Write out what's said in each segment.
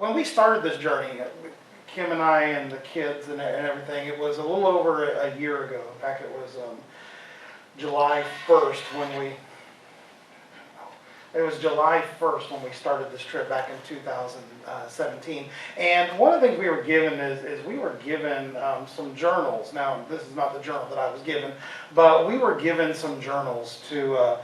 when we started this journey, Kim and I and the kids and everything, it was a little over a year ago. In fact, it was July 1st when we. It was July 1st when we started this trip back in 2017. And one of the things we were given is we were given some journals. Now, this is not the journal that I was given, but we were given some journals to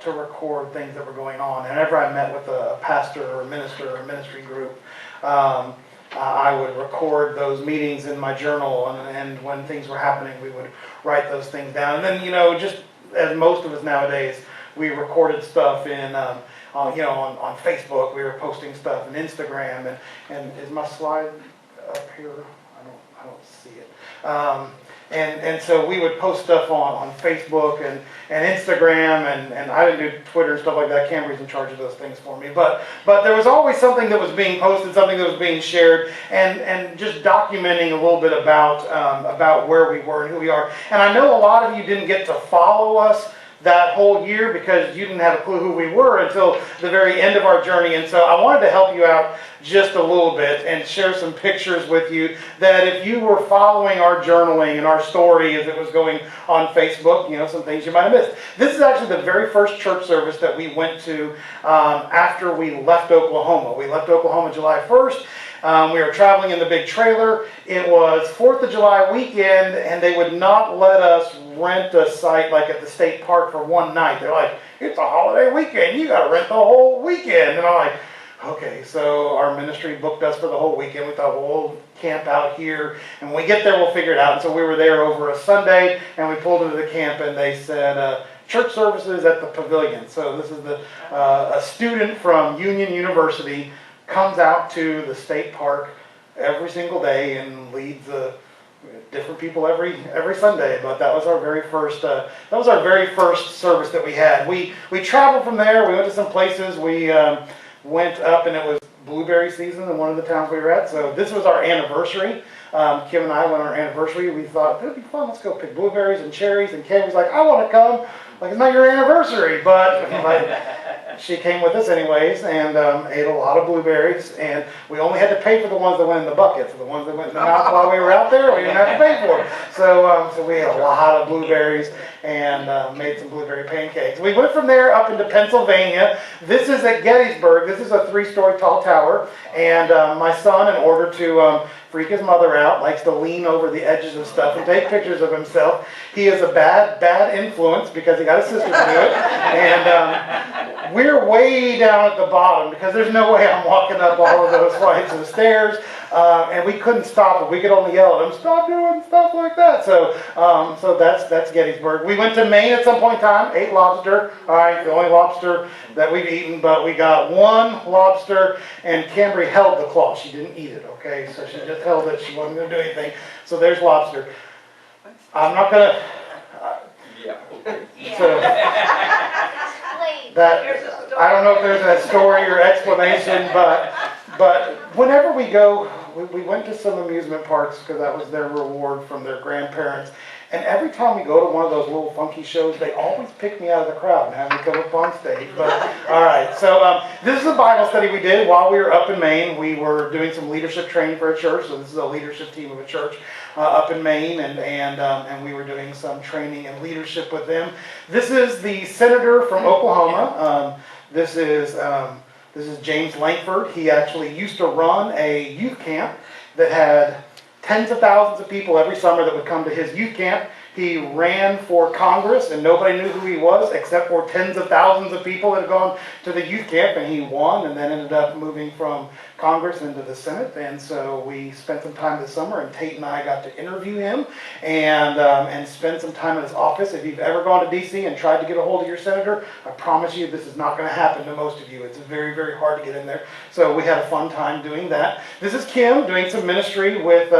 record things that were going on. And whenever I met with a pastor or a minister or a ministry group, I would record those meetings in my journal. And when things were happening, we would write those things down. And then, just as most of us nowadays, we recorded stuff in, on Facebook. We were posting stuff on Instagram, and is my slide up here? I don't see it. And so we would post stuff on Facebook and Instagram, and I didn't do Twitter and stuff like that. Cambry's in charge of those things for me. But there was always something that was being posted, something that was being shared, and just documenting a little bit about where we were and who we are. And I know a lot of you didn't get to follow us that whole year because you didn't have a clue who we were until the very end of our journey. And so I wanted to help you out just a little bit and share some pictures with you that if you were following our journaling and our story as it was going on Facebook, some things you might have missed. This is actually the very first church service that we went to after we left Oklahoma. We left Oklahoma July 1st. We were traveling in the big trailer. It was 4th of July weekend, and they would not let us rent a site like at the state park for one night. They're like, it's a holiday weekend. You got to rent the whole weekend. And I'm like, okay. So our ministry booked us for the whole weekend. We thought, we'll camp out here. And when we get there, we'll figure it out. And so we were there over a Sunday, and we pulled into the camp, and they said, church services at the pavilion. So this is a student from Union University comes out to the state park every single day and leads different people every Sunday. But that was our very first service that we had. We traveled from there. We went to some places. We went up, and it was blueberry season in one of the towns we were at. So this was our anniversary. Kim and I went on our anniversary. We thought, it'd be fun. Let's go pick blueberries and cherries. And Kim was like, I want to come. Like, it's not your anniversary. But she came with us anyways and ate a lot of blueberries. And we only had to pay for the ones that went in the bucket. So the ones that went in the mouth while we were out there, we didn't have to pay for them. So we ate a lot of blueberries and made some blueberry pancakes. We went from there up into Pennsylvania. This is at Gettysburg. This is a 3-story tall tower. And my son, in order to freak his mother out, likes to lean over the edges of stuff and take pictures of himself. He is a bad influence because he got his sister to do it. And we're way down at the bottom because there's no way I'm walking up all of those flights of stairs. And we couldn't stop it. We could only yell at him, stop doing stuff like that. So that's Gettysburg. We went to Maine at some point in time, ate lobster. All right, the only lobster that we've eaten, but we got one lobster, and Cambry held the claw. She didn't eat it, okay? So she just held it. She wasn't going to do anything. So there's lobster. I'm not going to... So that, I don't know if there's a story or explanation, but whenever we go, we went to some amusement parks because that was their reward from their grandparents. And every time we go to one of those little funky shows, they always pick me out of the crowd and have me come up on stage. But all right, so this is a Bible study we did while we were up in Maine. We were doing some leadership training for a church. So this is a leadership team of a church up in Maine, and we were doing some training and leadership with them. This is the senator from Oklahoma. This is James Langford. He actually used to run a youth camp that had tens of thousands of people every summer that would come to his youth camp. He ran for Congress, and nobody knew who he was except for tens of thousands of people that had gone to the youth camp, and he won and then ended up moving from Congress into the Senate. And so we spent some time this summer, and Tate and I got to interview him and spend some time in his office. If you've ever gone to D.C. and tried to get a hold of your senator, I promise you this is not going to happen to most of you. It's very, very hard to get in there. So we had a fun time doing that. This is Kim doing some ministry with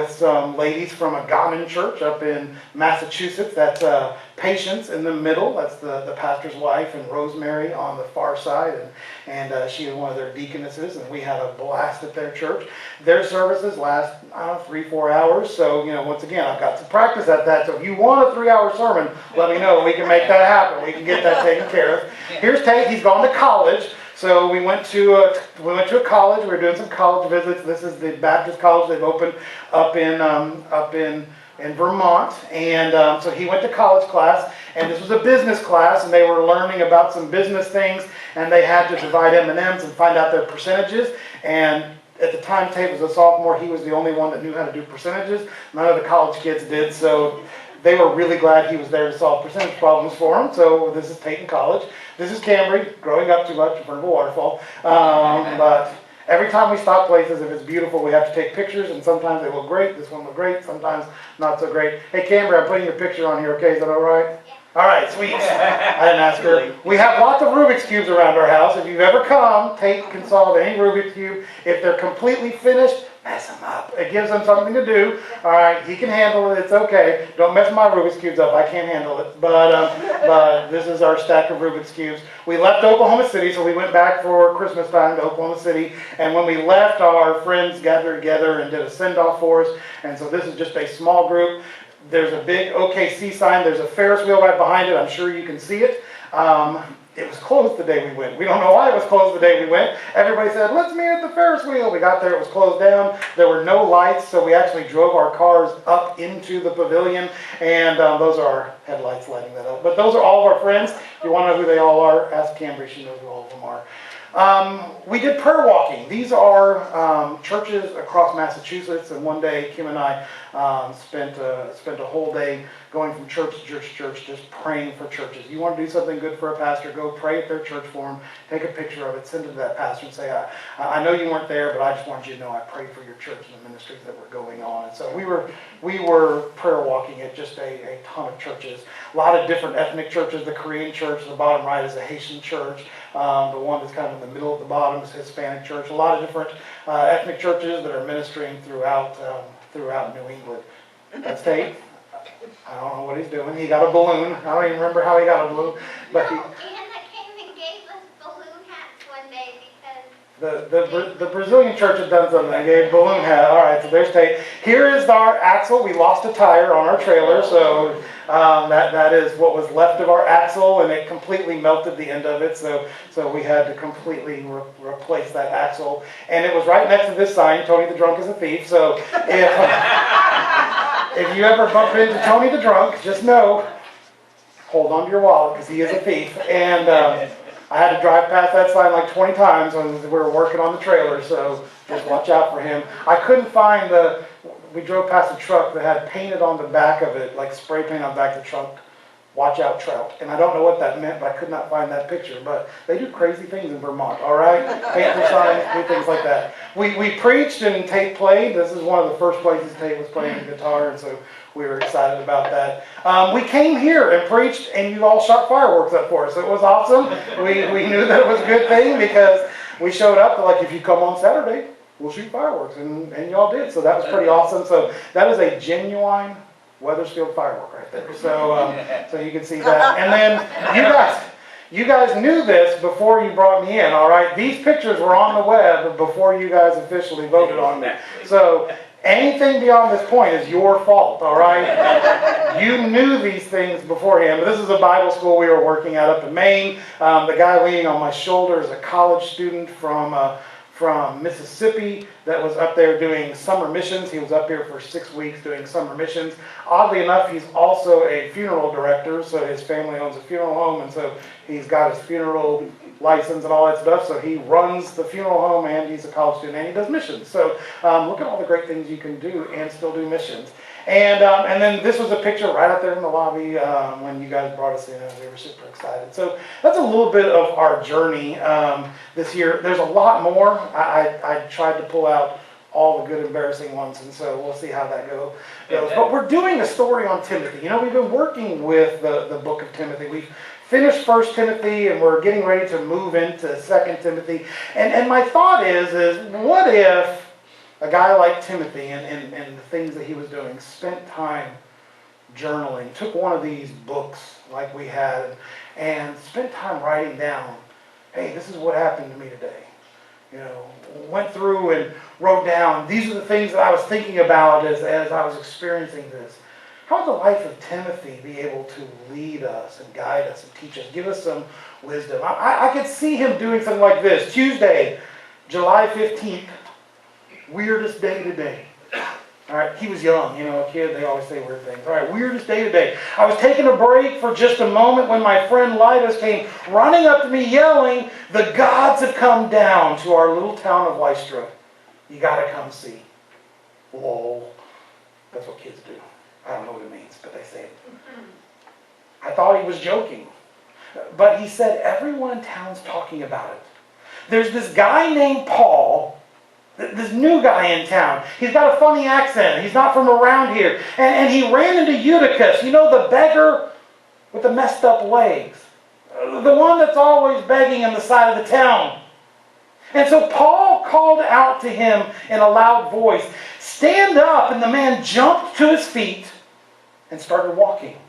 some ladies from a Ghanaian church up in Massachusetts. That's Patience in the middle. That's the pastor's wife, and Rosemary on the far side. And she is one of their deaconesses, and we had a blast at their church. Their services last, 3-4 hours. So, once again, I've got some practice at that. So if you want a 3-hour sermon, let me know. We can make that happen. We can get that taken care of. Here's Tate. He's gone to college. So we went to a college. We were doing some college visits. This is the Baptist college they've opened up in Vermont, and so he went to college class, and this was a business class, and they were learning about some business things, and they had to divide M&Ms and find out their percentages. And at the time Tate was a sophomore, he was the only one that knew how to do percentages. None of the college kids did, so they were really glad he was there to solve percentage problems for them. So this is Tate in college. This is Cambry, growing up too much in front of a waterfall. But every time we stop places, if it's beautiful, we have to take pictures, and sometimes they look great. This one looked great, sometimes not so great. Hey, Cambry, I'm putting your picture on here, okay? Is that all right? Yeah. All right, sweet. I didn't ask her. We have lots of Rubik's Cubes around our house. If you've ever come, Tate can solve any Rubik's Cube. If they're completely finished, mess them up. It gives them something to do. All right, he can handle it. It's okay. Don't mess my Rubik's Cubes up. I can't handle it. But this is our stack of Rubik's Cubes. We left Oklahoma City, so we went back for Christmas time to Oklahoma City. And when we left, our friends gathered together and did a send-off for us. And so this is just a small group. There's a big OKC sign. There's a Ferris wheel right behind it. I'm sure you can see it. It was closed the day we went. We don't know why it was closed the day we went. Everybody said, let's meet at the Ferris wheel. We got there, it was closed down. There were no lights, so we actually drove our cars up into the pavilion, and those are our headlights lighting that up. But those are all of our friends. If you want to know who they all are, ask Cambry. She knows who all of them are. We did prayer walking. These are churches across Massachusetts, and one day Kim and I spent a whole day going from church to church to church, just praying for churches. You want to do something good for a pastor, go pray at their church for them, take a picture of it, send it to that pastor and say, I know you weren't there, but I just want you to know I prayed for your church and the ministries that were going on. And so we were prayer walking at just a ton of churches. A lot of different ethnic churches. The Korean church, the bottom right is a Haitian church. The one that's kind of in the middle at the bottom is a Hispanic church. A lot of different ethnic churches that are ministering throughout New England. That's Tate. I don't know what he's doing. He got a balloon. I don't even remember how he got a balloon. But Anna came and gave us balloon hats one day because the Brazilian church had done something. They gave balloon hat. All right, so there's Tate. Here is our axle. We lost a tire on our trailer, so that is what was left of our axle, and it completely melted the end of it. So we had to completely replace that axle, and it was right next to this sign: Tony the Drunk is a thief. So if you ever bump into Tony the Drunk, just know, hold on to your wallet because he is a thief. And I had to drive past that sign like 20 times when we were working on the trailer, so just watch out for him. I couldn't find we drove past a truck that had painted on the back of it, like spray paint on the back of the truck, watch out trout. And I don't know what that meant, but I could not find that picture. But they do crazy things in Vermont, all right? Paint the signs, do things like that. We preached and Tate played. This is one of the first places Tate was playing the guitar, and so we were excited about that. We came here and preached, and you all shot fireworks up for us. It was awesome. We knew that it was a good thing because we showed up, like, if you come on Saturday, we'll shoot fireworks, and y'all did. So that was pretty awesome. So that is a genuine Weathersfield firework right there. So you can see that. And then you guys knew this before you brought me in, all right? These pictures were on the web before you guys officially voted on me. So anything beyond this point is your fault, all right? You knew these things beforehand. But this is a Bible school we were working at up in Maine. The guy leaning on my shoulder is a college student from Mississippi that was up there doing summer missions. He was up here for 6 weeks doing summer missions. Oddly enough, he's also a funeral director, so his family owns a funeral home, and so he's got his funeral license and all that stuff, so he runs the funeral home, and he's a college student, and he does missions. So look at all the great things you can do and still do missions. And then this was a picture right out there in the lobby when you guys brought us in, and we were super excited. So that's a little bit of our journey this year. There's a lot more. I tried to pull out all the good, embarrassing ones, and so we'll see how that goes. But we're doing a story on Timothy. You know, we've been working with the book of Timothy. We've finished 1 Timothy, and we're getting ready to move into 2 Timothy. And my thought is what if a guy like Timothy and the things that he was doing spent time journaling, took one of these books like we had, and spent time writing down, hey, this is what happened to me today. You know, went through and wrote down, these are the things that I was thinking about as I was experiencing this. how would the life of Timothy be able to lead us and guide us and teach us, give us some wisdom? I could see him doing something like this. Tuesday, July 15th, weirdest day today. All right, he was young, a kid, they always say weird things. All right, weirdest day today. I was taking a break for just a moment when my friend Lidas came running up to me yelling, "The gods have come down to our little town of Lystra. You got to come see." Lol. That's what kids do. I don't know what it means, but they say it. I thought he was joking. But he said, everyone in town's talking about it. There's this guy named Paul, this new guy in town. He's got a funny accent. He's not from around here. And he ran into Eutychus, the beggar with the messed up legs. The one that's always begging on the side of the town. And so Paul called out to him in a loud voice, "Stand up!" And the man jumped to his feet and started walking.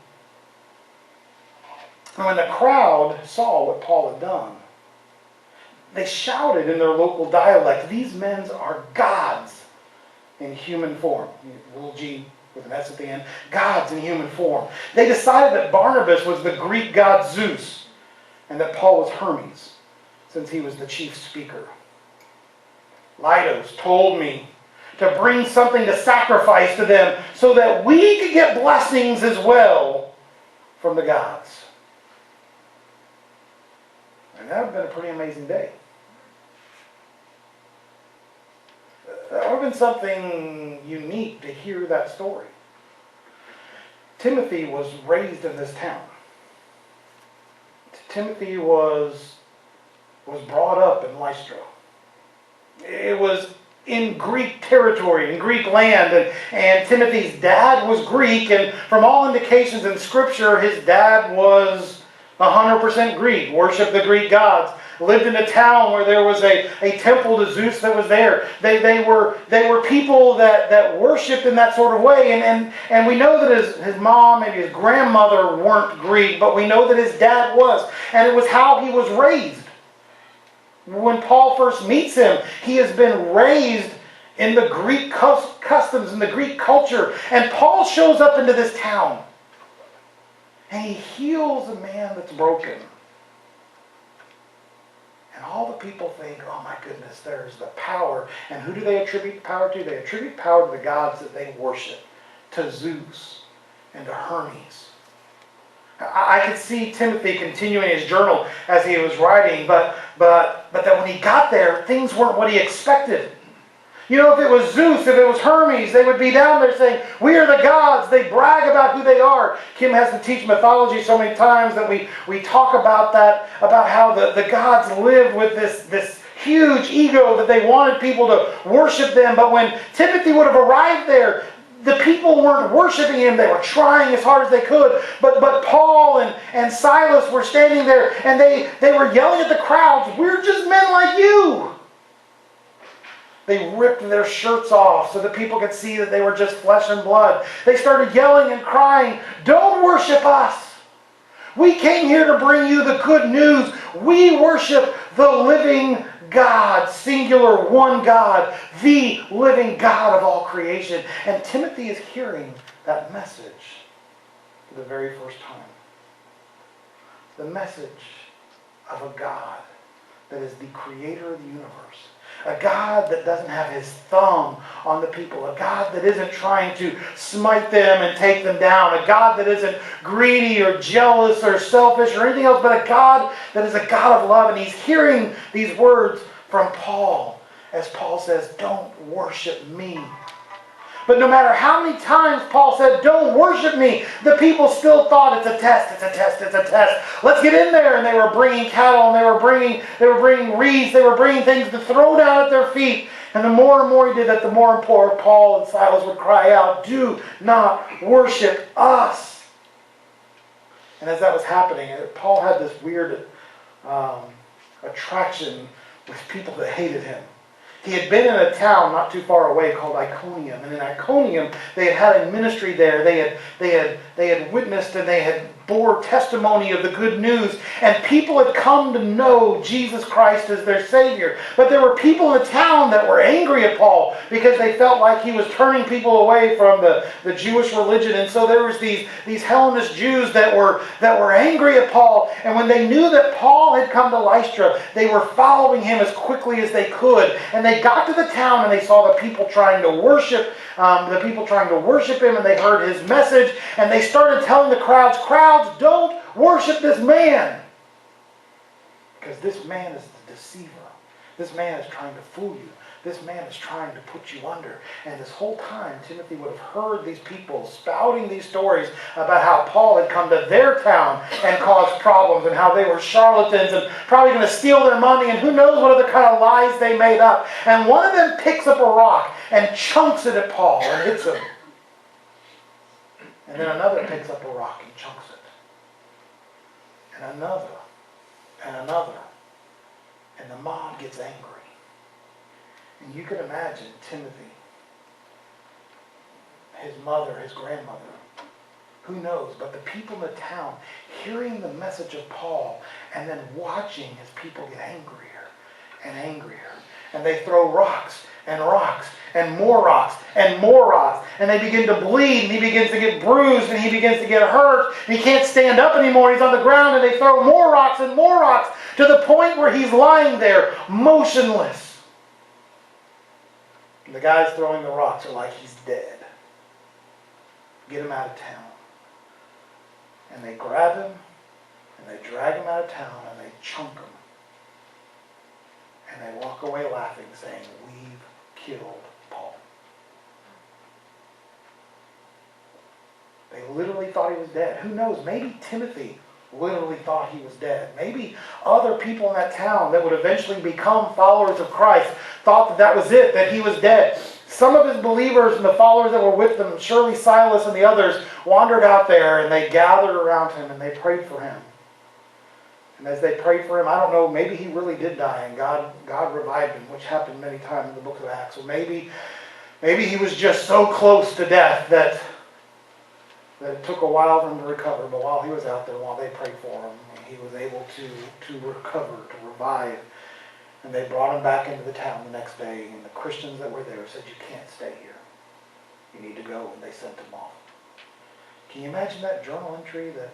And when the crowd saw what Paul had done, they shouted in their local dialect, "These men are gods in human form." Little g with an S at the end. Gods in human form. They decided that Barnabas was the Greek god Zeus and that Paul was Hermes, since he was the chief speaker. Lidos told me to bring something to sacrifice to them so that we could get blessings as well from the gods. And that would have been a pretty amazing day. That would have been something unique to hear that story. Timothy was raised in this town. Timothy was brought up in Lystra. It was in Greek territory, in Greek land, and Timothy's dad was Greek, and from all indications in Scripture, his dad was 100% Greek, worshipped the Greek gods, lived in a town where there was a temple to Zeus that was there. They were people that worshipped in that sort of way, and we know that his mom and his grandmother weren't Greek, but we know that his dad was, and it was how he was raised. When Paul first meets him, he has been raised in the Greek customs, in the Greek culture. And Paul shows up into this town. And he heals a man that's broken. And all the people think, oh my goodness, there's the power. And who do they attribute power to? They attribute power to the gods that they worship. To Zeus and to Hermes. I could see Timothy continuing his journal as he was writing, but that when he got there, things weren't what he expected. If it was Zeus, if it was Hermes, they would be down there saying, "We are the gods." They brag about who they are. Kim has to teach mythology so many times that we talk about that, about how the gods lived with this huge ego that they wanted people to worship them. But when Timothy would have arrived there, the people weren't worshiping him. They were trying as hard as they could. But Paul and Silas were standing there, and they were yelling at the crowds, "We're just men like you." They ripped their shirts off so that people could see that they were just flesh and blood. They started yelling and crying, "Don't worship us. We came here to bring you the good news. We worship the living God, singular, one God, the living God of all creation." And Timothy is hearing that message for the very first time. The message of a God that is the creator of the universe. A God that doesn't have his thumb on the people. A God that isn't trying to smite them and take them down. A God that isn't greedy or jealous or selfish or anything else, but a God that is a God of love. And he's hearing these words from Paul as Paul says, "Don't worship me." But no matter how many times Paul said, "Don't worship me," the people still thought, "It's a test, it's a test, it's a test. Let's get in there." And they were bringing cattle, and they were bringing wreaths, they were bringing things to throw down at their feet. And the more and more he did that, the more and more Paul and Silas would cry out, "Do not worship us." And as that was happening, Paul had this weird attraction with people that hated him. He had been in a town not too far away called Iconium. And in Iconium, they had had a ministry there. They had witnessed and they had bore testimony of the good news, and people had come to know Jesus Christ as their Savior. But there were people in the town that were angry at Paul because they felt like he was turning people away from the Jewish religion. And so there was these Hellenist Jews that were angry at Paul. And when they knew that Paul had come to Lystra, they were following him as quickly as they could. And they got to the town and they saw the people trying to worship him, and they heard his message, and they started telling the crowds, don't worship this man, because this man is the deceiver. This man is trying to fool you. This man is trying to put you under. And this whole time, Timothy would have heard these people spouting these stories about how Paul had come to their town and caused problems, and how they were charlatans and probably going to steal their money, and who knows what other kind of lies they made up. And one of them picks up a rock and chunks it at Paul and hits him. And then another picks up a rock and chunks it. And another. And another. And the mob gets angry. And you can imagine Timothy, his mother, his grandmother, who knows, but the people in the town hearing the message of Paul and then watching as people get angrier and angrier. And they throw rocks and rocks and more rocks and more rocks. And they begin to bleed, and he begins to get bruised, and he begins to get hurt. And he can't stand up anymore. He's on the ground, and they throw more rocks and more rocks to the point where he's lying there motionless. And the guys throwing the rocks are like, he's dead. Get him out of town. And they grab him, and they drag him out of town, and they chunk him. And they walk away laughing, saying, we've killed Paul. They literally thought he was dead. Who knows? Maybe Timothy literally thought he was dead. Maybe other people in that town that would eventually become followers of Christ thought that was it, that he was dead. Some of his believers and the followers that were with them, surely Silas and the others, wandered out there, and they gathered around him and they prayed for him. And as they prayed for him, I don't know, maybe he really did die and God revived him, which happened many times in the book of Acts. Or maybe he was just so close to death that it took a while for him to recover. But while he was out there, while they prayed for him, he was able to recover, to revive. And they brought him back into the town the next day. And the Christians that were there said, you can't stay here. You need to go. And they sent him off. Can you imagine that journal entry that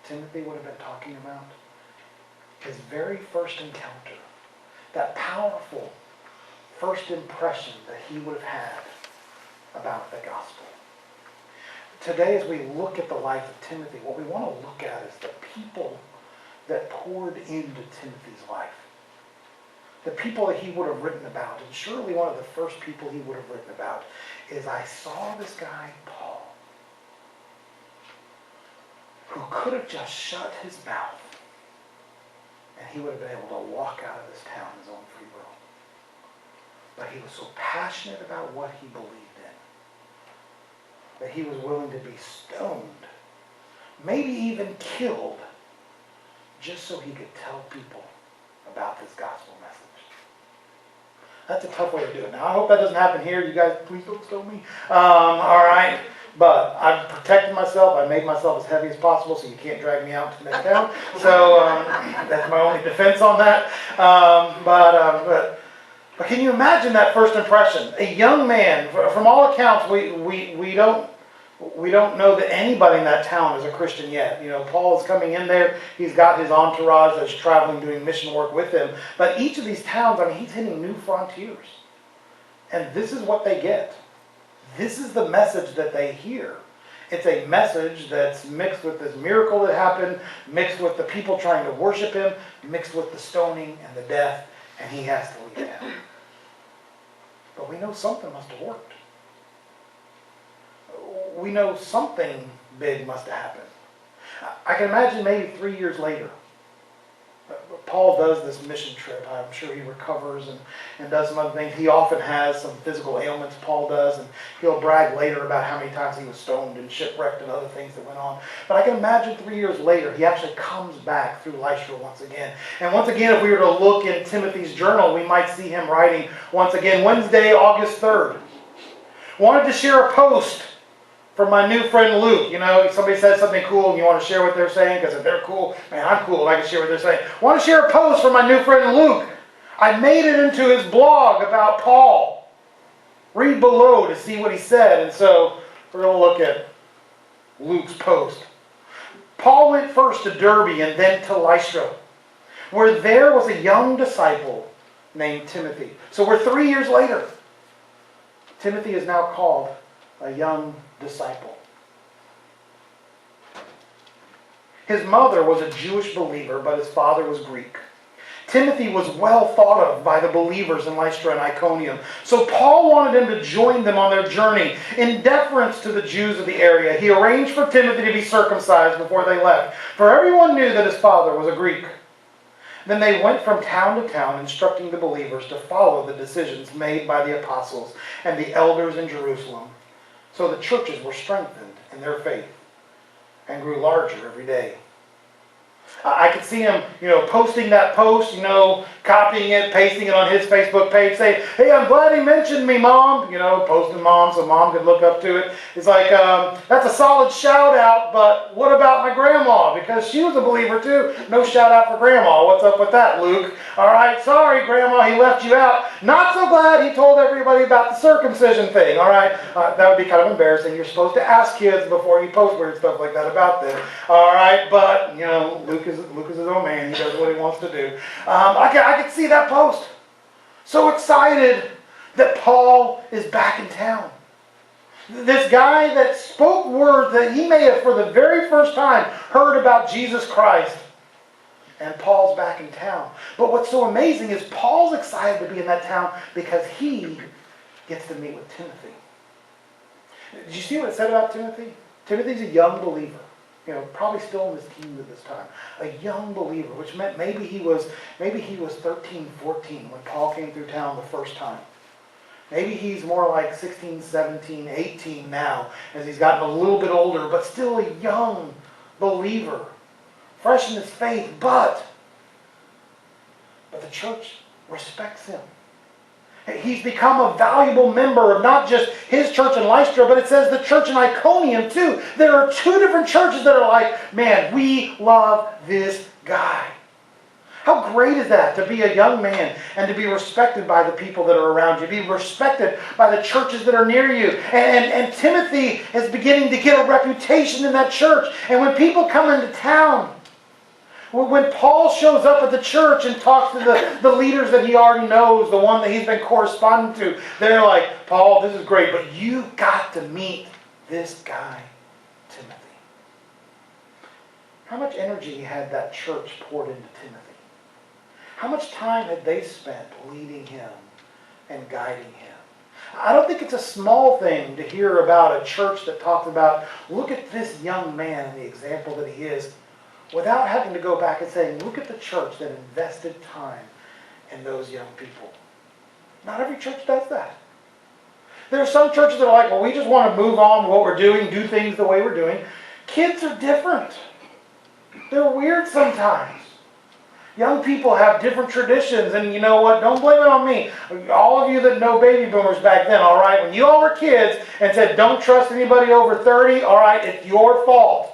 Timothy would have been talking about? His very first encounter. That powerful first impression that he would have had about the gospel. Today, as we look at the life of Timothy, what we want to look at is the people that poured into Timothy's life. The people that he would have written about. And surely one of the first people he would have written about is, I saw this guy, Paul, who could have just shut his mouth and he would have been able to walk out of this town his own free will. But he was so passionate about what he believed in that he was willing to be stoned, maybe even killed, just so he could tell people about this gospel message. That's a tough way to do it. Now, I hope that doesn't happen here. You guys, please don't stone me. All right. But I've protected myself. I made myself as heavy as possible so you can't drag me out to the next town. So that's my only defense on that. But can you imagine that first impression? A young man, from all accounts, we don't know that anybody in that town is a Christian yet. You know, Paul is coming in there. He's got his entourage that's traveling, doing mission work with him. But each of these towns, I mean, he's hitting new frontiers. And this is what they get. This is the message that they hear. It's a message that's mixed with this miracle that happened, mixed with the people trying to worship him, mixed with the stoning and the death, and he has to leave town. But we know something must have worked. We know something big must have happened. I can imagine maybe 3 years later, Paul does this mission trip. I'm sure he recovers and does some other things. He often has some physical ailments, Paul does, and he'll brag later about how many times he was stoned and shipwrecked and other things that went on. But I can imagine 3 years later, he actually comes back through Lystra once again. And once again, if we were to look in Timothy's journal, we might see him writing once again, Wednesday, August 3rd. Wanted to share a post from my new friend Luke. You know, somebody says something cool and you want to share what they're saying, because if they're cool, man, I'm cool, I can share what they're saying. I want to share a post from my new friend Luke. I made it into his blog about Paul. Read below to see what he said. And so we're going to look at Luke's post. Paul went first to Derbe and then to Lystra, where there was a young disciple named Timothy. So we're 3 years later. Timothy is now called a young disciple. His mother was a Jewish believer, but his father was Greek. Timothy was well thought of by the believers in Lystra and Iconium. So Paul wanted him to join them on their journey. In deference to the Jews of the area, he arranged for Timothy to be circumcised before they left, for everyone knew that his father was a Greek. Then they went from town to town, instructing the believers to follow the decisions made by the apostles and the elders in Jerusalem. So the churches were strengthened in their faith and grew larger every day. I could see him, posting that post, copying it, pasting it on his Facebook page, saying, "Hey, I'm glad he mentioned me, Mom." Posting Mom so Mom could look up to it. It's like, that's a solid shout out, but what about my grandma? Because she was a believer too. No shout out for Grandma. What's up with that, Luke? All right, sorry, Grandma, he left you out. Not so glad he told everybody about the circumcision thing. All right, that would be kind of embarrassing. You're supposed to ask kids before you post weird stuff like that about them. All right, but Luke is his own man. He does what he wants to do. I could see that post. So excited that Paul is back in town. This guy that spoke words that he may have for the very first time heard about Jesus Christ. And Paul's back in town. But what's so amazing is Paul's excited to be in that town because he gets to meet with Timothy. Did you see what it said about Timothy? Timothy's a young believer. Probably still in his teens at this time. A young believer, which meant maybe he was 13, 14 when Paul came through town the first time. Maybe he's more like 16, 17, 18 now, as he's gotten a little bit older, but still a young believer. Fresh in his faith, but the church respects him. He's become a valuable member of not just his church in Lystra, but it says the church in Iconium too. There are two different churches that are like, man, we love this guy. How great is that to be a young man and to be respected by the people that are around you, be respected by the churches that are near you. And Timothy is beginning to get a reputation in that church. And when people come into town, when Paul shows up at the church and talks to the leaders that he already knows, the one that he's been corresponding to, they're like, "Paul, this is great, but you got to meet this guy, Timothy." How much energy had that church poured into Timothy? How much time had they spent leading him and guiding him? I don't think it's a small thing to hear about a church that talks about, look at this young man and the example that he is, without having to go back and saying, look at the church that invested time in those young people. Not every church does that. There are some churches that are like, well, we just want to move on with what we're doing, do things the way we're doing. Kids are different. They're weird sometimes. Young people have different traditions, and you know what? Don't blame it on me. All of you that know baby boomers back then, all right, when you all were kids and said, don't trust anybody over 30, all right, it's your fault.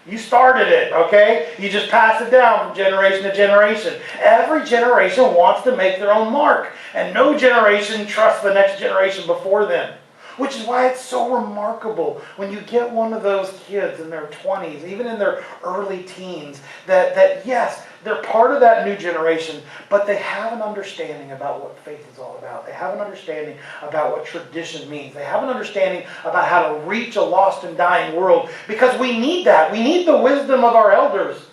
You started it, okay? You just pass it down from generation to generation. Every generation wants to make their own mark, and no generation trusts the next generation before them. Which is why it's so remarkable when you get one of those kids in their 20s, even in their early teens, that yes, they're part of that new generation, but they have an understanding about what faith is all about. They have an understanding about what tradition means. They have an understanding about how to reach a lost and dying world, because we need that. We need the wisdom of our elders.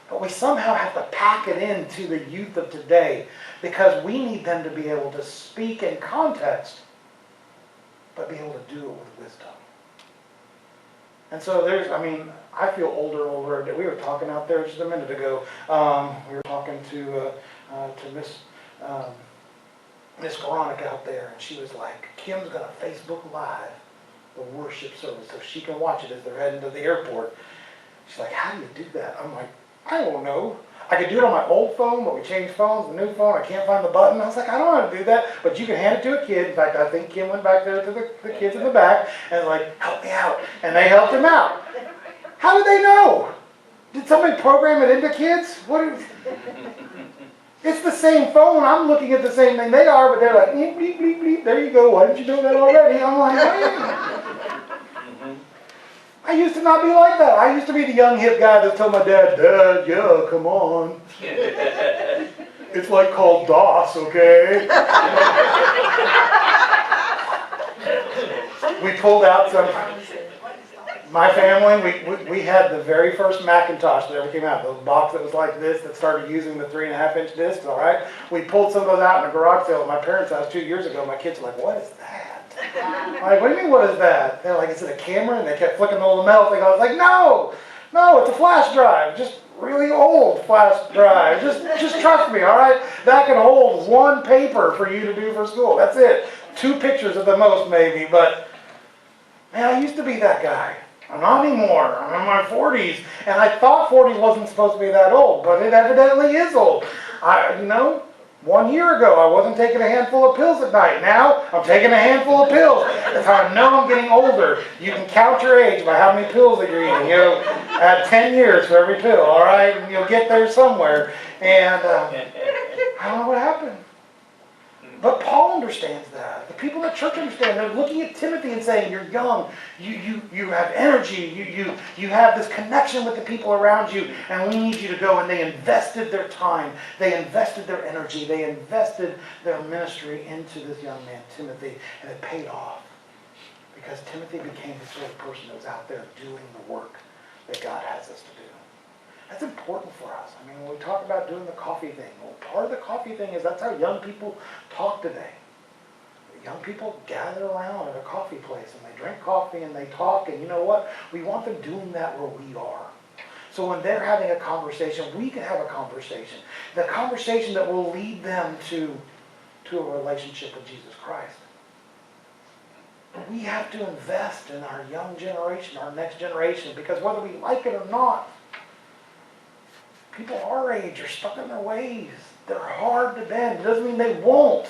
But we somehow have to pack it into the youth of today, because we need them to be able to speak in context, but be able to do it with wisdom. And so I feel older and older. We were talking out there just a minute ago. We were talking to Miss Veronica out there, and she was like, Kim's going to Facebook Live the worship service so she can watch it as they're heading to the airport. She's like, how do you do that? I'm like, I don't know. I could do it on my old phone, but we changed phones, the new phone, I can't find the button. I was like, I don't know how to do that, but you can hand it to a kid. In fact, I think Kim went back there to the kids in the back and was like, help me out. And they helped him out. How did they know? Did somebody program it into kids? It's the same phone. I'm looking at the same thing they are, but they're like, bleep, bleep, bleep, bleep. There you go. Why didn't you know that already? I'm like, I used to not be like that. I used to be the young hip guy that told my dad, Dad, yeah, come on. It's like called DOS, okay? We pulled out some, my family, we had the very first Macintosh that ever came out, the box that was like this that started using the 3.5-inch discs, all right? We pulled some of those out in a garage sale at my parents' house 2 years ago. My kids were like, what is that? I'm like, what do you mean, what is that? They're like, is it a camera? And they kept flicking the little metal thing. I was like, no, it's a flash drive. Just really old flash drive. Just trust me, all right? That can hold one paper for you to do for school. That's it. 2 pictures at the most, maybe. But, man, I used to be that guy. I'm not anymore. I'm in my 40s. And I thought 40 wasn't supposed to be that old, but it evidently is old. 1 year ago, I wasn't taking a handful of pills at night. Now, I'm taking a handful of pills. That's how I know I'm getting older. You can count your age by how many pills that you're eating. You know, add 10 years for every pill, all right? And you'll get there somewhere. And I don't know what happened. But Paul understands that. The people in the church understand. They're looking at Timothy and saying, you're young, you have energy, you have this connection with the people around you, and we need you to go. And they invested their time, they invested their energy, they invested their ministry into this young man, Timothy, and it paid off. Because Timothy became the sort of person that was out there doing the work that God has us to do. That's important for us. I mean, when we talk about doing the coffee thing, well, part of the coffee thing is that's how young people talk today. Young people gather around at a coffee place and they drink coffee and they talk, and you know what? We want them doing that where we are. So when they're having a conversation, we can have a conversation. The conversation that will lead them to a relationship with Jesus Christ. We have to invest in our young generation, our next generation, because whether we like it or not, people our age are stuck in their ways. They're hard to bend. It doesn't mean they won't.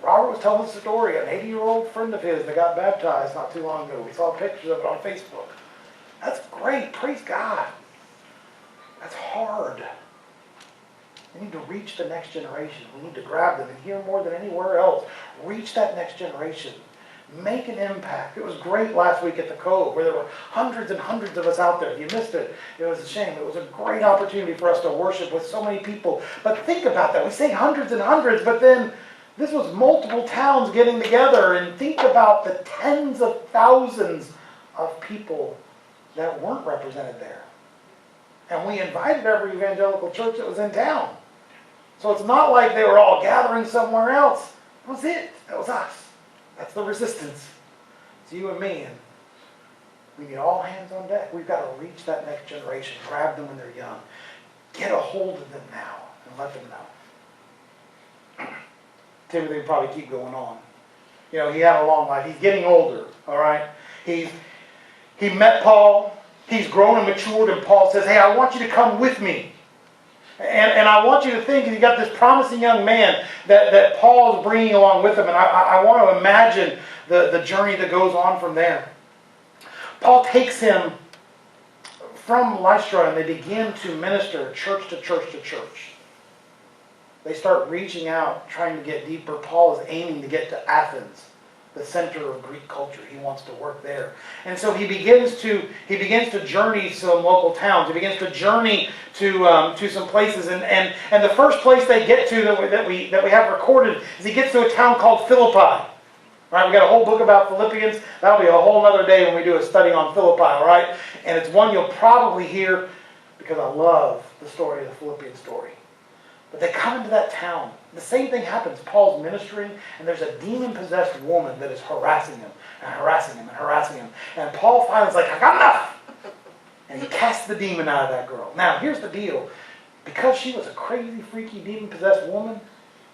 Robert was telling us a story, an 80-year-old friend of his that got baptized not too long ago. We saw pictures of it on Facebook. That's great. Praise God. That's hard. We need to reach the next generation. We need to grab them, and here more than anywhere else, reach that next generation. Make an impact. It was great last week at the Cove where there were hundreds and hundreds of us out there. If you missed it, it was a shame. It was a great opportunity for us to worship with so many people. But think about that. We say hundreds and hundreds, but then this was multiple towns getting together, and think about the tens of thousands of people that weren't represented there. And we invited every evangelical church that was in town. So it's not like they were all gathering somewhere else. That was it. That was us. That's the resistance. It's you and me, and we need all hands on deck. We've got to reach that next generation, grab them when they're young, get a hold of them now, and let them know. Timothy would probably keep going on. You know, he had a long life. He's getting older, all right? He met Paul. He's grown and matured, and Paul says, hey, I want you to come with me. And I want you to think, you got this promising young man that Paul is bringing along with him, and I want to imagine the journey that goes on from there. Paul takes him from Lystra, and they begin to minister church to church to church. They start reaching out, trying to get deeper. Paul is aiming to get to Athens, the center of Greek culture. He wants to work there. And so he begins to journey to some local towns. He begins to journey to some places. And the first place they get to that we have recorded is he gets to a town called Philippi. All right, we got a whole book about Philippians. That'll be a whole other day when we do a study on Philippi, all right? And it's one you'll probably hear because I love the story of the Philippian story. But they come into that town. The same thing happens. Paul's ministering, and there's a demon-possessed woman that is harassing him, and harassing him, and harassing him. And Paul finally is like, I got enough! And he casts the demon out of that girl. Now, here's the deal. Because she was a crazy, freaky, demon-possessed woman,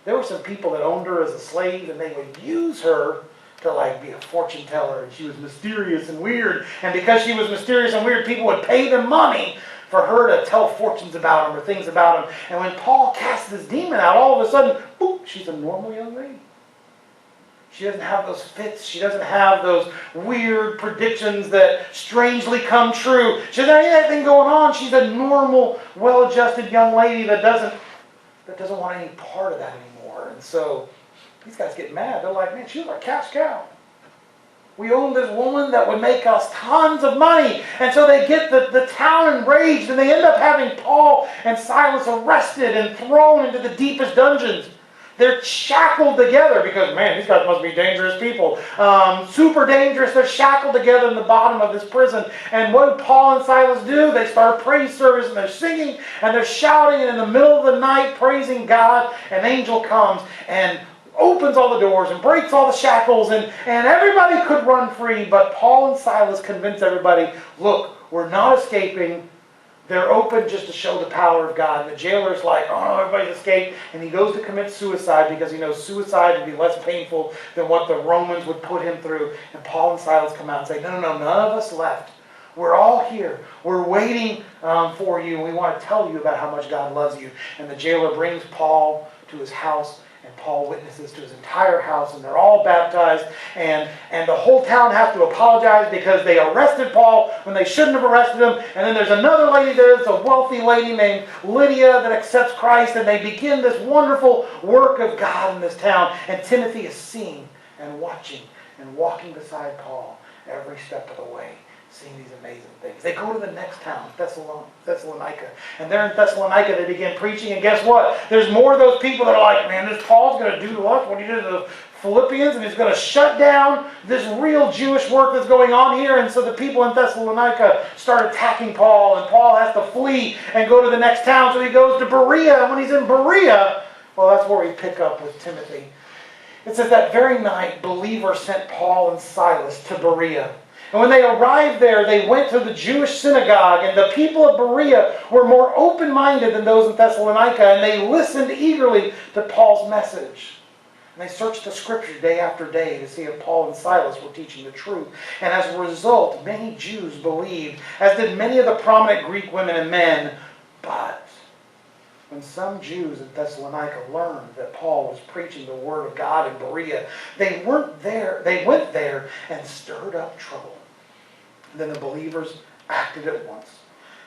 there were some people that owned her as a slave, and they would use her to be a fortune teller, and she was mysterious and weird. And because she was mysterious and weird, people would pay them money for her to tell fortunes about him or things about him. And when Paul casts this demon out, all of a sudden, boop, she's a normal young lady. She doesn't have those fits. She doesn't have those weird predictions that strangely come true. She doesn't have anything going on. She's a normal, well-adjusted young lady that doesn't want any part of that anymore. And so these guys get mad. They're like, man, she was our cash cow. We owned this woman that would make us tons of money. And so they get the town enraged, and they end up having Paul and Silas arrested and thrown into the deepest dungeons. They're shackled together because, man, these guys must be dangerous people. Super dangerous. They're shackled together in the bottom of this prison. And what do Paul and Silas do? They start a praise service, and they're singing, and they're shouting, and in the middle of the night, praising God, an angel comes and opens all the doors and breaks all the shackles, and everybody could run free, but Paul and Silas convince everybody, look, we're not escaping. They're open just to show the power of God. And the jailer's like, oh no, everybody's escaped. And he goes to commit suicide because he knows suicide would be less painful than what the Romans would put him through. And Paul and Silas come out and say, no, none of us left. We're all here. We're waiting for you. We want to tell you about how much God loves you. And the jailer brings Paul to his house, and Paul witnesses to his entire house, and they're all baptized, and the whole town has to apologize because they arrested Paul when they shouldn't have arrested him. And then there's another lady there that's a wealthy lady named Lydia that accepts Christ, and they begin this wonderful work of God in this town. And Timothy is seeing and watching and walking beside Paul every step of the way, seeing these amazing things. They go to the next town, Thessalonica. And there in Thessalonica, they begin preaching. And guess what? There's more of those people that are like, man, this Paul's going to do to us what he did to the Philippians, and he's going to shut down this real Jewish work that's going on here. And so the people in Thessalonica start attacking Paul, and Paul has to flee and go to the next town. So he goes to Berea. And when he's in Berea, well, that's where we pick up with Timothy. It says that very night, believers sent Paul and Silas to Berea. And when they arrived there, they went to the Jewish synagogue, and the people of Berea were more open-minded than those in Thessalonica, and they listened eagerly to Paul's message. And they searched the Scriptures day after day to see if Paul and Silas were teaching the truth. And as a result, many Jews believed, as did many of the prominent Greek women and men. But when some Jews in Thessalonica learned that Paul was preaching the Word of God in Berea, they went there and stirred up trouble. Then the believers acted at once,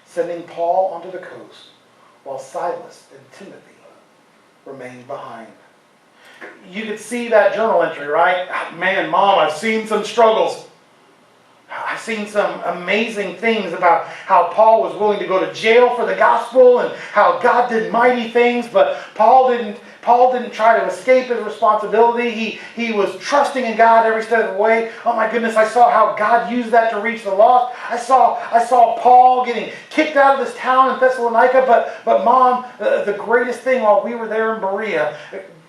sending Paul onto the coast, while Silas and Timothy remained behind. You could see that journal entry, right? Man, Mom, I've seen some struggles. I've seen some amazing things about how Paul was willing to go to jail for the gospel and how God did mighty things, but Paul didn't try to escape his responsibility. He was trusting in God every step of the way. Oh my goodness, I saw how God used that to reach the lost. I saw Paul getting kicked out of this town in Thessalonica, but Mom, the greatest thing while we were there in Berea,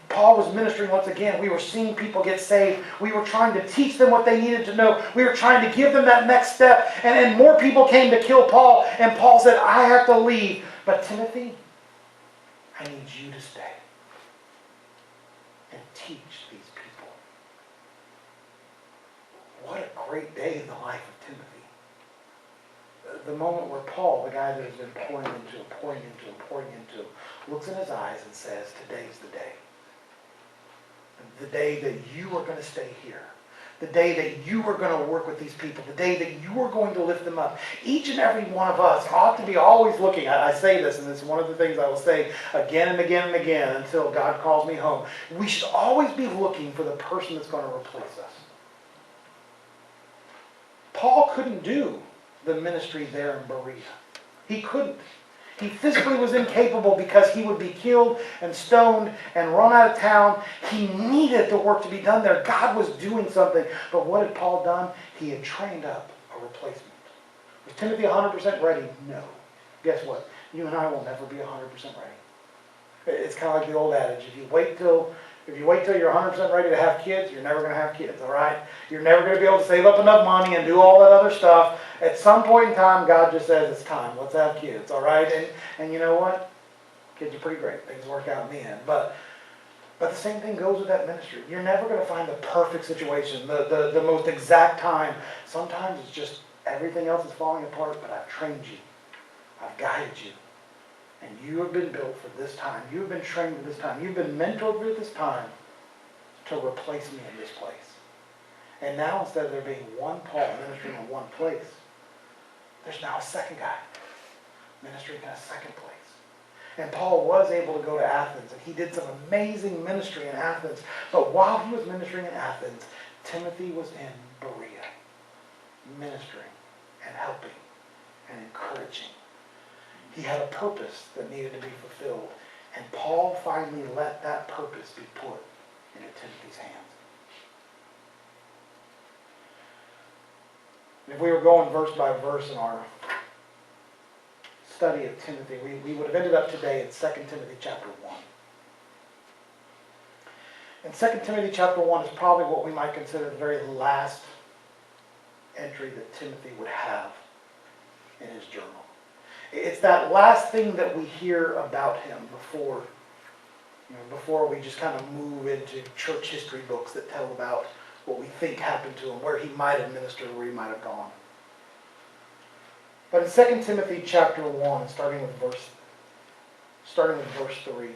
Paul was ministering once again. We were seeing people get saved. We were trying to teach them what they needed to know. We were trying to give them that next step. And more people came to kill Paul. And Paul said, I have to leave. But Timothy, I need you to stay and teach these people. What a great day in the life of Timothy. The moment where Paul, the guy that has been pouring into, looks in his eyes and says, today's the day. The day that you are going to stay here. The day that you are going to work with these people. The day that you are going to lift them up. Each and every one of us ought to be always looking. I say this, and it's one of the things I will say again and again and again until God calls me home. We should always be looking for the person that's going to replace us. Paul couldn't do the ministry there in Berea. He couldn't. He physically was incapable because he would be killed and stoned and run out of town. He needed the work to be done there. God was doing something. But what had Paul done? He had trained up a replacement. Was Timothy 100% ready? No. Guess what? You and I will never be 100% ready. It's kind of like the old adage. If you wait till you're 100% ready to have kids, you're never going to have kids, all right? You're never going to be able to save up enough money and do all that other stuff. At some point in time, God just says, it's time. Let's have kids, all right? And you know what? Kids are pretty great. Things work out in the end. But the same thing goes with that ministry. You're never going to find the perfect situation, the most exact time. Sometimes it's just everything else is falling apart, but I've trained you. I've guided you. And you have been built for this time. You have been trained for this time. You've been mentored for this time to replace me in this place. And now, instead of there being one Paul ministering in one place, there's now a second guy ministering in a second place. And Paul was able to go to Athens, and he did some amazing ministry in Athens. But while he was ministering in Athens, Timothy was in Berea, ministering and helping and encouraging. He had a purpose that needed to be fulfilled. And Paul finally let that purpose be put into Timothy's hands. If we were going verse by verse in our study of Timothy, we would have ended up today in 2 Timothy chapter 1. And 2 Timothy chapter 1 is probably what we might consider the very last entry that Timothy would have in his journal. It's that last thing that we hear about him before we just kind of move into church history books that tell about what we think happened to him, where he might have ministered, where he might have gone. But in 2 Timothy chapter 1, starting with verse 3,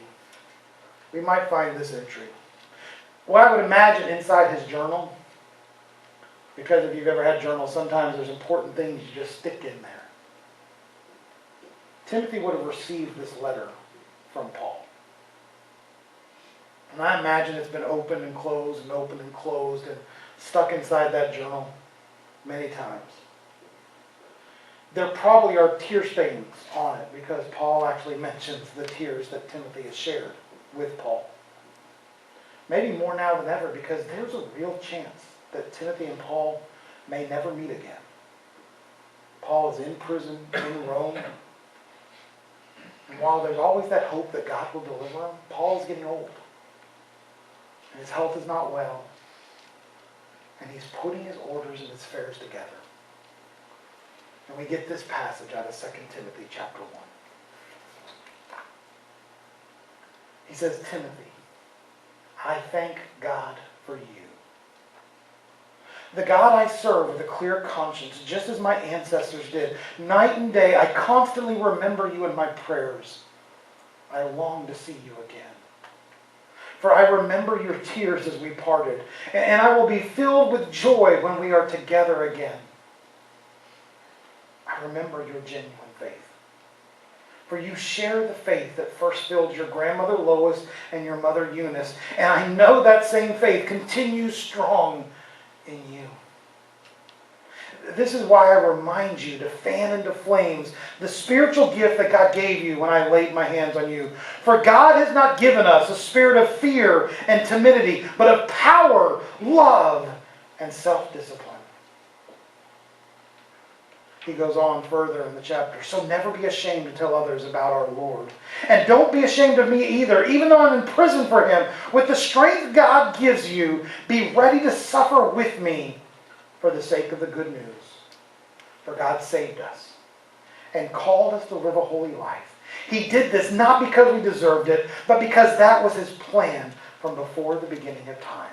we might find this entry. What I would imagine inside his journal, because if you've ever had journals, sometimes there's important things you just stick in there. Timothy would have received this letter from Paul. And I imagine it's been opened and closed and opened and closed and stuck inside that journal many times. There probably are tear stains on it because Paul actually mentions the tears that Timothy has shared with Paul. Maybe more now than ever because there's a real chance that Timothy and Paul may never meet again. Paul is in prison in Rome. And while there's always that hope that God will deliver him, Paul's getting old. And his health is not well. And he's putting his orders and his affairs together. And we get this passage out of 2 Timothy chapter 1. He says, Timothy, I thank God for you. The God I serve with a clear conscience, just as my ancestors did. Night and day, I constantly remember you in my prayers. I long to see you again. For I remember your tears as we parted, and I will be filled with joy when we are together again. I remember your genuine faith. For you share the faith that first filled your grandmother Lois and your mother Eunice, and I know that same faith continues strong in you. This is why I remind you to fan into flames the spiritual gift that God gave you when I laid my hands on you. For God has not given us a spirit of fear and timidity, but of power, love, and self-discipline. He goes on further in the chapter. So never be ashamed to tell others about our Lord. And don't be ashamed of me either, even though I'm in prison for him. With the strength God gives you, be ready to suffer with me for the sake of the good news. For God saved us and called us to live a holy life. He did this not because we deserved it, but because that was his plan from before the beginning of time,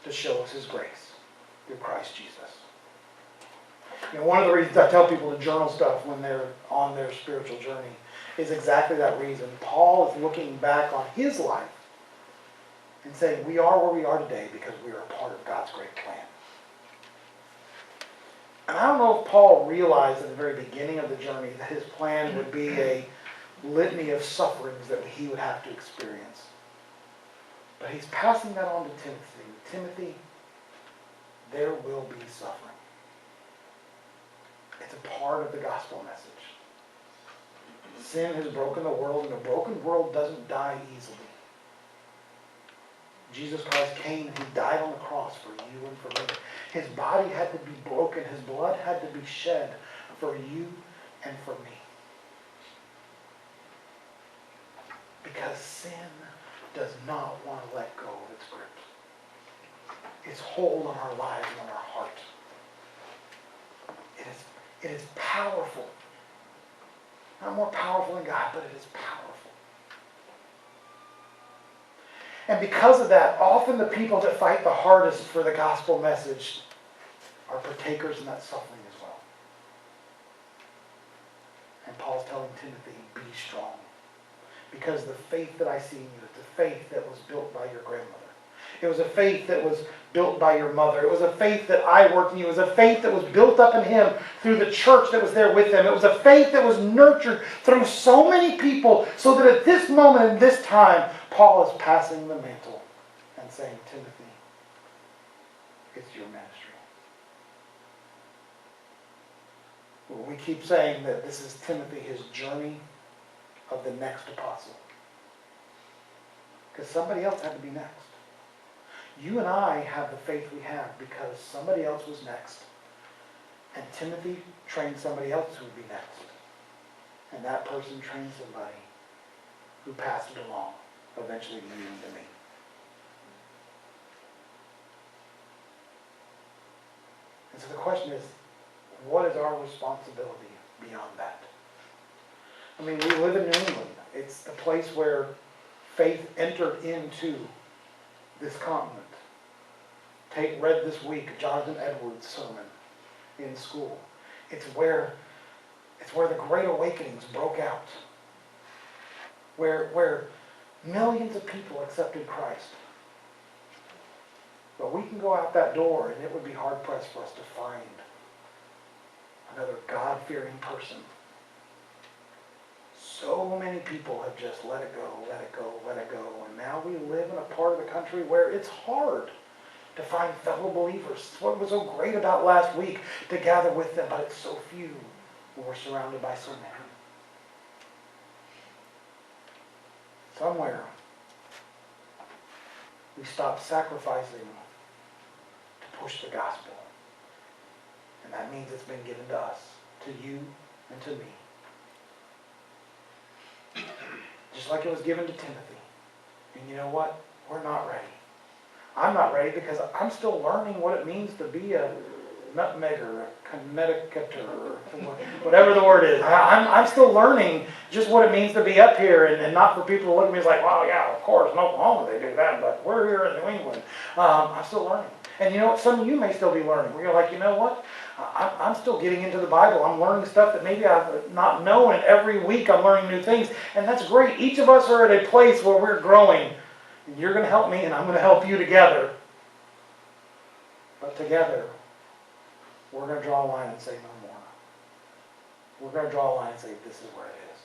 to show us his grace through Christ Jesus. You know, one of the reasons I tell people to journal stuff when they're on their spiritual journey is exactly that reason. Paul is looking back on his life and saying, we are where we are today because we are a part of God's great plan. And I don't know if Paul realized at the very beginning of the journey that his plan would be a litany of sufferings that he would have to experience. But he's passing that on to Timothy. Timothy, there will be suffering. It's a part of the gospel message. Sin has broken the world, and a broken world doesn't die easily. Jesus Christ came and he died on the cross for you and for me. His body had to be broken. His blood had to be shed for you and for me. Because sin does not want to let go of its grip. Its hold on our lives and on our heart. It is powerful. Not more powerful than God, but it is powerful. And because of that, often the people that fight the hardest for the gospel message are partakers in that suffering as well. And Paul's telling Timothy, be strong. Because the faith that I see in you is the faith that was built by your grandmother. It was a faith that was built by your mother. It was a faith that I worked in you. It was a faith that was built up in him through the church that was there with him. It was a faith that was nurtured through so many people, so that at this moment, in this time, Paul is passing the mantle and saying, Timothy, it's your ministry. Well, we keep saying that this is Timothy, his journey of the next apostle. Because somebody else had to be next. You and I have the faith we have because somebody else was next. And Timothy trained somebody else who would be next. And that person trained somebody who passed it along, eventually leading to me. And so the question is, what is our responsibility beyond that? I mean, we live in New England. It's the place where faith entered into this continent. Tate read this week Jonathan Edwards' sermon in school. It's where the Great Awakenings broke out. Where millions of people accepted Christ. But we can go out that door and it would be hard-pressed for us to find another God-fearing person. So many people have just let it go, let it go, let it go. And now we live in a part of the country where it's hard to find fellow believers. It's what was so great about last week, to gather with them, but it's so few when we're surrounded by so many. Somewhere, we stop sacrificing to push the gospel. And that means it's been given to us, to you and to me. Just like it was given to Timothy. And you know what? We're not ready. I'm not ready because I'm still learning what it means to be a nutmegger, a Connecticuter, or whatever the word is. I'm still learning just what it means to be up here and not for people to look at me as like, wow, yeah, of course, in Oklahoma they do that, but we're here in New England. I'm still learning. And you know what? Some of you may still be learning. Where you're like, you know what? I'm still getting into the Bible. I'm learning stuff that maybe I've not known, and every week I'm learning new things. And that's great. Each of us are at a place where we're growing. And you're going to help me, and I'm going to help you together. But together, we're going to draw a line and say no more. We're going to draw a line and say this is where it is.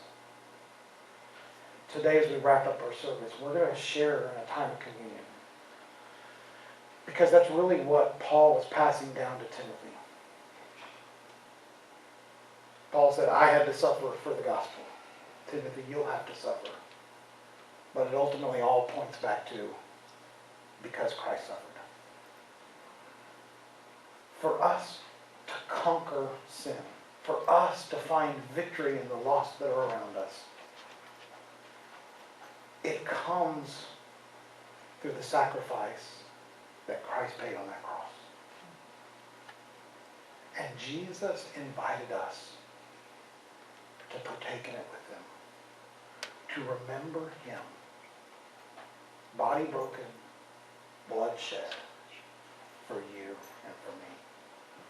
Today, as we wrap up our service, we're going to share in a time of communion. Because that's really what Paul was passing down to Timothy. Paul said, I had to suffer for the gospel. Timothy, you'll have to suffer. But it ultimately all points back to because Christ suffered. For us to conquer sin, for us to find victory in the lost that are around us, it comes through the sacrifice that Christ paid on that cross. And Jesus invited us to partake in it with him, to remember him. Body broken, blood shed.